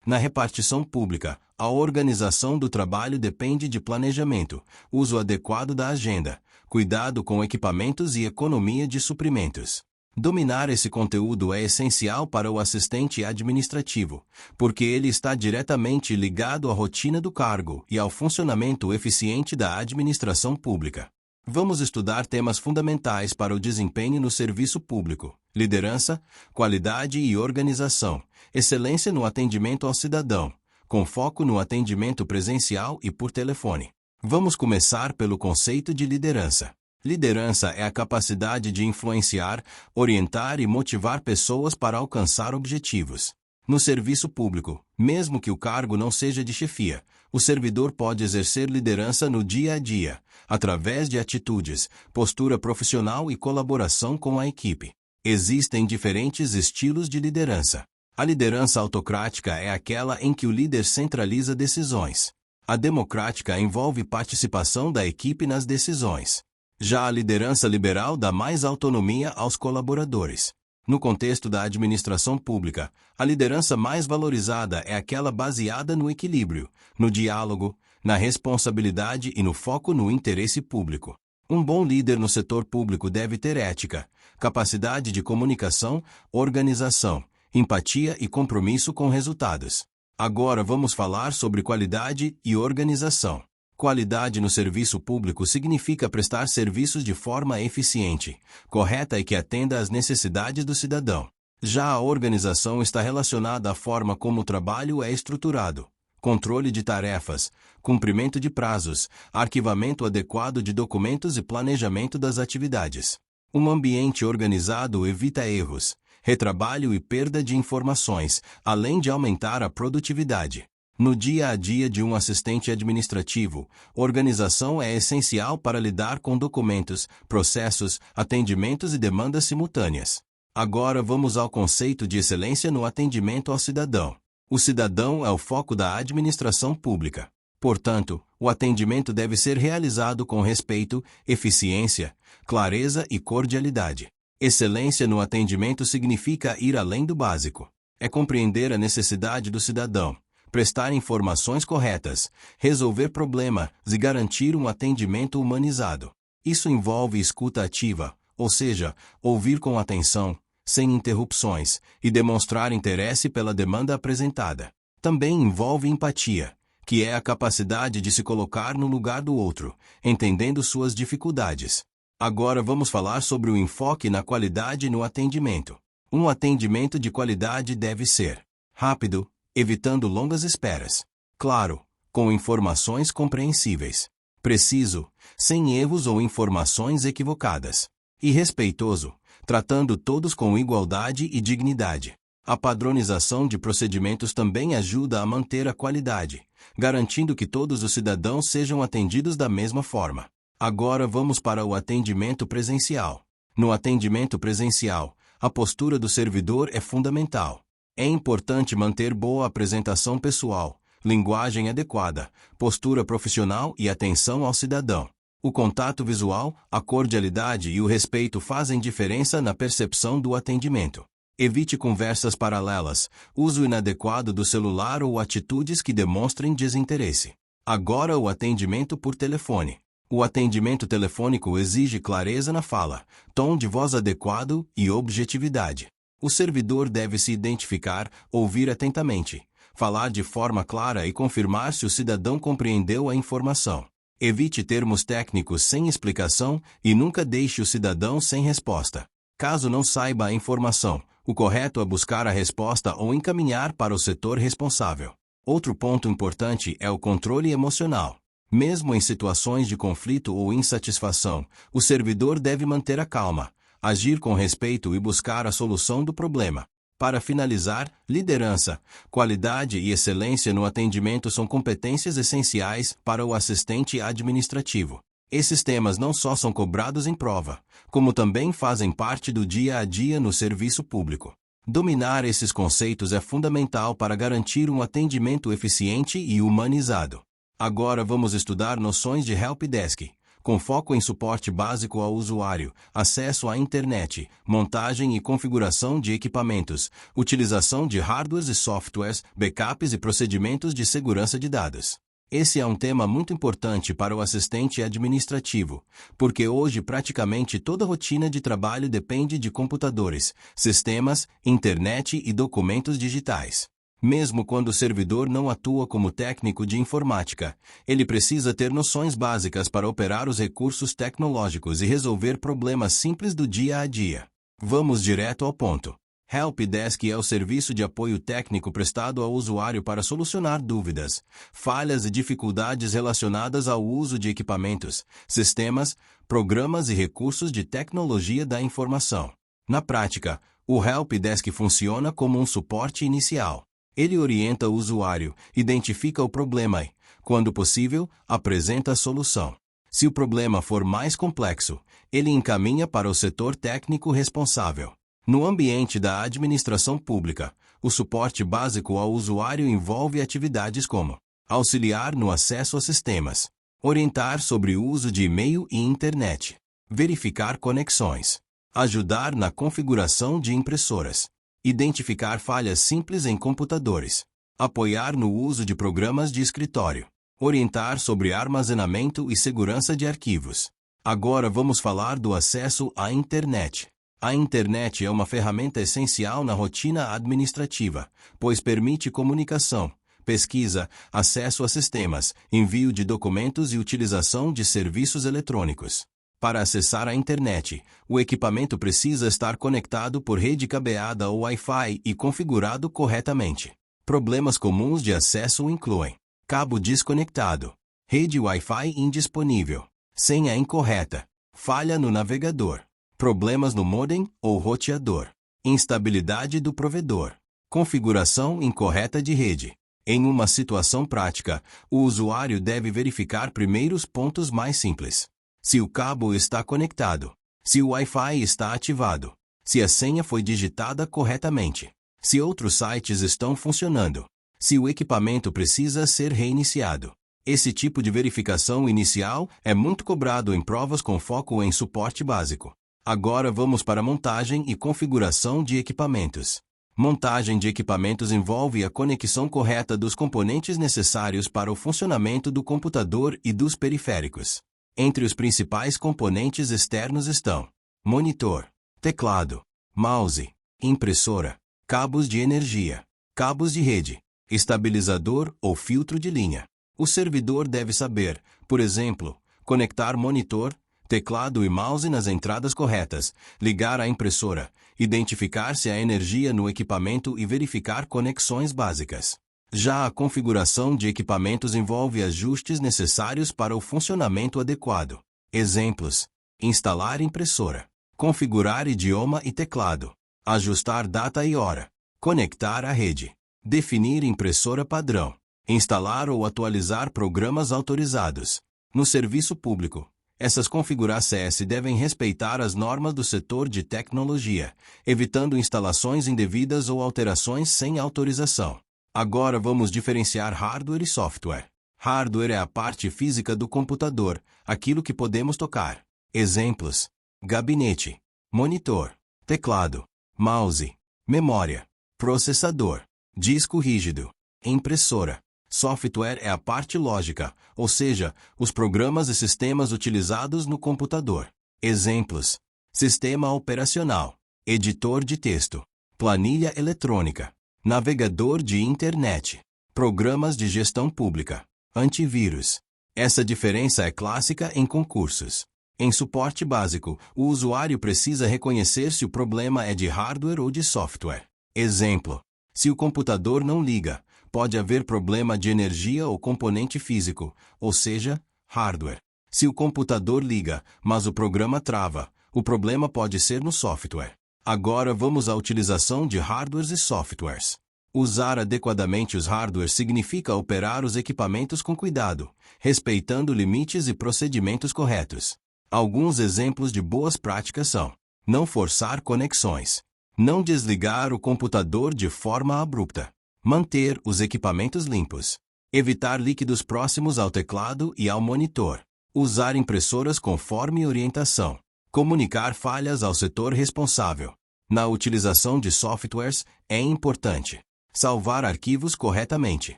Na repartição pública, a organização do trabalho depende de planejamento, uso adequado da agenda, cuidado com equipamentos e economia de suprimentos. Dominar esse conteúdo é essencial para o assistente administrativo, porque ele está diretamente ligado à rotina do cargo e ao funcionamento eficiente da administração pública. Vamos estudar temas fundamentais para o desempenho no serviço público: liderança, qualidade e organização, excelência no atendimento ao cidadão, com foco no atendimento presencial e por telefone. Vamos começar pelo conceito de liderança. Liderança é a capacidade de influenciar, orientar e motivar pessoas para alcançar objetivos. No serviço público, mesmo que o cargo não seja de chefia, o servidor pode exercer liderança no dia a dia, através de atitudes, postura profissional e colaboração com a equipe. Existem diferentes estilos de liderança. A liderança autocrática é aquela em que o líder centraliza decisões. A democrática envolve participação da equipe nas decisões. Já a liderança liberal dá mais autonomia aos colaboradores. No contexto da administração pública, a liderança mais valorizada é aquela baseada no equilíbrio, no diálogo, na responsabilidade e no foco no interesse público. Um bom líder no setor público deve ter ética, capacidade de comunicação, organização, empatia e compromisso com resultados. Agora vamos falar sobre qualidade e organização. Qualidade no serviço público significa prestar serviços de forma eficiente, correta e que atenda às necessidades do cidadão. Já a organização está relacionada à forma como o trabalho é estruturado, controle de tarefas, cumprimento de prazos, arquivamento adequado de documentos e planejamento das atividades. Um ambiente organizado evita erros, retrabalho e perda de informações, além de aumentar a produtividade. No dia a dia de um assistente administrativo, organização é essencial para lidar com documentos, processos, atendimentos e demandas simultâneas. Agora vamos ao conceito de excelência no atendimento ao cidadão. O cidadão é o foco da administração pública. Portanto, o atendimento deve ser realizado com respeito, eficiência, clareza e cordialidade. Excelência no atendimento significa ir além do básico. É compreender a necessidade do cidadão, prestar informações corretas, resolver problemas e garantir um atendimento humanizado. Isso envolve escuta ativa, ou seja, ouvir com atenção, sem interrupções, e demonstrar interesse pela demanda apresentada. Também envolve empatia, que é a capacidade de se colocar no lugar do outro, entendendo suas dificuldades. Agora vamos falar sobre o enfoque na qualidade no atendimento. Um atendimento de qualidade deve ser rápido, evitando longas esperas. Claro, com informações compreensíveis. Preciso, sem erros ou informações equivocadas. E respeitoso, tratando todos com igualdade e dignidade. A padronização de procedimentos também ajuda a manter a qualidade, garantindo que todos os cidadãos sejam atendidos da mesma forma. Agora vamos para o atendimento presencial. No atendimento presencial, a postura do servidor é fundamental. É importante manter boa apresentação pessoal, linguagem adequada, postura profissional e atenção ao cidadão. O contato visual, a cordialidade e o respeito fazem diferença na percepção do atendimento. Evite conversas paralelas, uso inadequado do celular ou atitudes que demonstrem desinteresse. Agora o atendimento por telefone. O atendimento telefônico exige clareza na fala, tom de voz adequado e objetividade. O servidor deve se identificar, ouvir atentamente, falar de forma clara e confirmar se o cidadão compreendeu a informação. Evite termos técnicos sem explicação e nunca deixe o cidadão sem resposta. Caso não saiba a informação, o correto é buscar a resposta ou encaminhar para o setor responsável. Outro ponto importante é o controle emocional. Mesmo em situações de conflito ou insatisfação, o servidor deve manter a calma, agir com respeito e buscar a solução do problema. Para finalizar, liderança, qualidade e excelência no atendimento são competências essenciais para o assistente administrativo. Esses temas não só são cobrados em prova, como também fazem parte do dia a dia no serviço público. Dominar esses conceitos é fundamental para garantir um atendimento eficiente e humanizado. Agora vamos estudar noções de Helpdesk, com foco em suporte básico ao usuário, acesso à internet, montagem e configuração de equipamentos, utilização de hardwares e softwares, backups e procedimentos de segurança de dados. Esse é um tema muito importante para o assistente administrativo, porque hoje praticamente toda rotina de trabalho depende de computadores, sistemas, internet e documentos digitais. Mesmo quando o servidor não atua como técnico de informática, ele precisa ter noções básicas para operar os recursos tecnológicos e resolver problemas simples do dia a dia. Vamos direto ao ponto. Helpdesk é o serviço de apoio técnico prestado ao usuário para solucionar dúvidas, falhas e dificuldades relacionadas ao uso de equipamentos, sistemas, programas e recursos de tecnologia da informação. Na prática, o Helpdesk funciona como um suporte inicial. Ele orienta o usuário, identifica o problema e, quando possível, apresenta a solução. Se o problema for mais complexo, ele encaminha para o setor técnico responsável. No ambiente da administração pública, o suporte básico ao usuário envolve atividades como auxiliar no acesso a sistemas, orientar sobre o uso de e-mail e internet, verificar conexões, ajudar na configuração de impressoras, identificar falhas simples em computadores, apoiar no uso de programas de escritório, orientar sobre armazenamento e segurança de arquivos. Agora vamos falar do acesso à internet. A internet é uma ferramenta essencial na rotina administrativa, pois permite comunicação, pesquisa, acesso a sistemas, envio de documentos e utilização de serviços eletrônicos. Para acessar a internet, o equipamento precisa estar conectado por rede cabeada ou Wi-Fi e configurado corretamente. Problemas comuns de acesso incluem cabo desconectado, rede Wi-Fi indisponível, senha incorreta, falha no navegador, problemas no modem ou roteador, instabilidade do provedor, configuração incorreta de rede. Em uma situação prática, o usuário deve verificar primeiro os pontos mais simples. Se o cabo está conectado, se o Wi-Fi está ativado, se a senha foi digitada corretamente, se outros sites estão funcionando, se o equipamento precisa ser reiniciado. Esse tipo de verificação inicial é muito cobrado em provas com foco em suporte básico. Agora vamos para montagem e configuração de equipamentos. Montagem de equipamentos envolve a conexão correta dos componentes necessários para o funcionamento do computador e dos periféricos. Entre os principais componentes externos estão monitor, teclado, mouse, impressora, cabos de energia, cabos de rede, estabilizador ou filtro de linha. O servidor deve saber, por exemplo, conectar monitor, teclado e mouse nas entradas corretas, ligar a impressora, identificar se há energia no equipamento e verificar conexões básicas. Já a configuração de equipamentos envolve ajustes necessários para o funcionamento adequado. Exemplos: instalar impressora, configurar idioma e teclado, ajustar data e hora, Conectar à rede. Definir impressora padrão. Instalar ou atualizar programas autorizados. No serviço público, essas configurações devem respeitar as normas do setor de tecnologia, evitando instalações indevidas ou alterações sem autorização. Agora vamos diferenciar hardware e software. Hardware é a parte física do computador, aquilo que podemos tocar. Exemplos: gabinete, monitor, teclado, mouse, memória, processador, disco rígido, impressora. Software é a parte lógica, ou seja, os programas e sistemas utilizados no computador. Exemplos: sistema operacional, editor de texto, planilha eletrônica, navegador de internet, programas de gestão pública, antivírus. Essa diferença é clássica em concursos. Em suporte básico, o usuário precisa reconhecer se o problema é de hardware ou de software. Exemplo: se o computador não liga, pode haver problema de energia ou componente físico, ou seja, hardware. Se o computador liga, mas o programa trava, o problema pode ser no software. Agora vamos à utilização de hardwares e softwares. Usar adequadamente os hardwares significa operar os equipamentos com cuidado, respeitando limites e procedimentos corretos. Alguns exemplos de boas práticas são: não forçar conexões, não desligar o computador de forma abrupta, manter os equipamentos limpos, evitar líquidos próximos ao teclado e ao monitor, usar impressoras conforme orientação, comunicar falhas ao setor responsável. Na utilização de softwares, é importante salvar arquivos corretamente,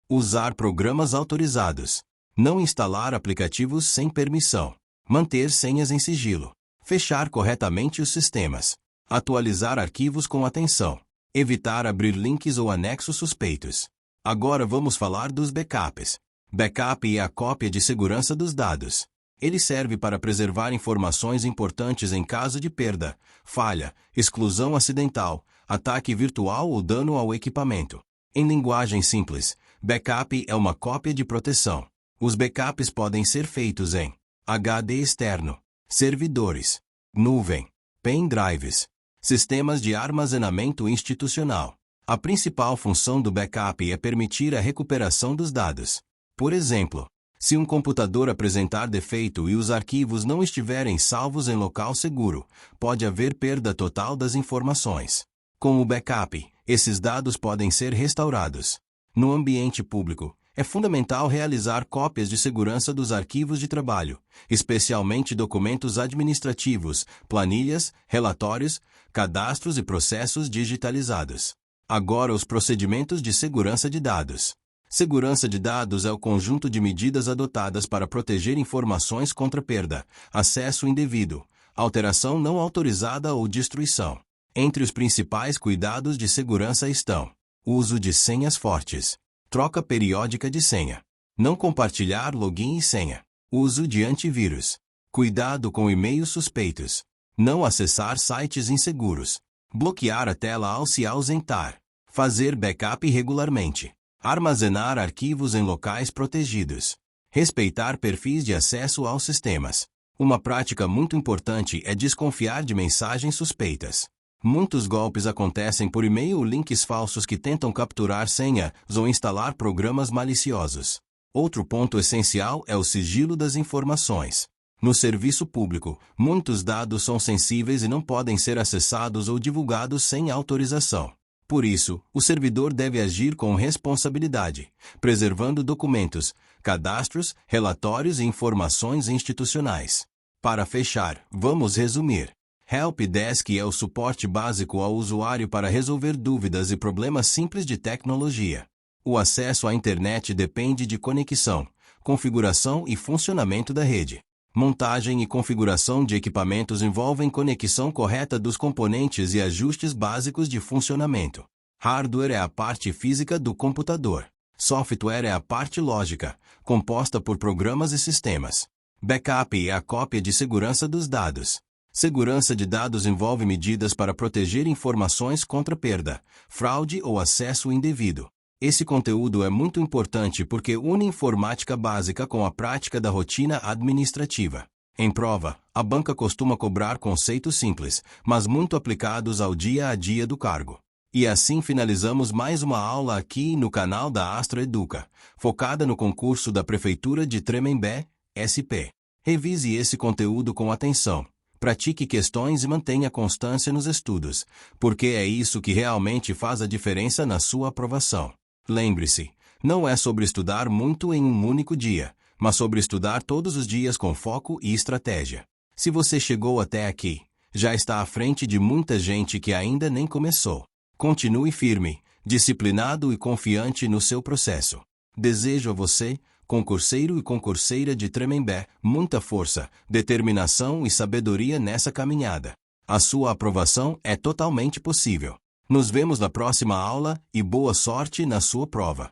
usar programas autorizados, não instalar aplicativos sem permissão, manter senhas em sigilo, fechar corretamente os sistemas, atualizar arquivos com atenção, evitar abrir links ou anexos suspeitos. Agora vamos falar dos backups. Backup é a cópia de segurança dos dados. Ele serve para preservar informações importantes em caso de perda, falha, exclusão acidental, ataque virtual ou dano ao equipamento. Em linguagem simples, backup é uma cópia de proteção. Os backups podem ser feitos em HD externo, servidores, nuvem, pendrives, sistemas de armazenamento institucional. A principal função do backup é permitir a recuperação dos dados. Por exemplo, se um computador apresentar defeito e os arquivos não estiverem salvos em local seguro, pode haver perda total das informações. Com o backup, esses dados podem ser restaurados. No ambiente público, é fundamental realizar cópias de segurança dos arquivos de trabalho, especialmente documentos administrativos, planilhas, relatórios, cadastros e processos digitalizados. Agora os procedimentos de segurança de dados. Segurança de dados é o conjunto de medidas adotadas para proteger informações contra perda, acesso indevido, alteração não autorizada ou destruição. Entre os principais cuidados de segurança estão: uso de senhas fortes, troca periódica de senha, não compartilhar login e senha, uso de antivírus, cuidado com e-mails suspeitos, não acessar sites inseguros, bloquear a tela ao se ausentar, fazer backup regularmente, armazenar arquivos em locais protegidos, respeitar perfis de acesso aos sistemas. Uma prática muito importante é desconfiar de mensagens suspeitas. Muitos golpes acontecem por e-mail ou links falsos que tentam capturar senhas ou instalar programas maliciosos. Outro ponto essencial é o sigilo das informações. No serviço público, muitos dados são sensíveis e não podem ser acessados ou divulgados sem autorização. Por isso, o servidor deve agir com responsabilidade, preservando documentos, cadastros, relatórios e informações institucionais. Para fechar, vamos resumir. Help Desk é o suporte básico ao usuário para resolver dúvidas e problemas simples de tecnologia. O acesso à internet depende de conexão, configuração e funcionamento da rede. Montagem e configuração de equipamentos envolvem conexão correta dos componentes e ajustes básicos de funcionamento. Hardware é a parte física do computador. Software é a parte lógica, composta por programas e sistemas. Backup é a cópia de segurança dos dados. Segurança de dados envolve medidas para proteger informações contra perda, fraude ou acesso indevido. Esse conteúdo é muito importante porque une informática básica com a prática da rotina administrativa. Em prova, a banca costuma cobrar conceitos simples, mas muito aplicados ao dia a dia do cargo. E assim finalizamos mais uma aula aqui no canal da Astro Educa, focada no concurso da Prefeitura de Tremembé, SP. Revise esse conteúdo com atenção, pratique questões e mantenha constância nos estudos, porque é isso que realmente faz a diferença na sua aprovação. Lembre-se, não é sobre estudar muito em um único dia, mas sobre estudar todos os dias com foco e estratégia. Se você chegou até aqui, já está à frente de muita gente que ainda nem começou. Continue firme, disciplinado e confiante no seu processo. Desejo a você, concurseiro e concurseira de Tremembé, muita força, determinação e sabedoria nessa caminhada. A sua aprovação é totalmente possível. Nos vemos na próxima aula e boa sorte na sua prova.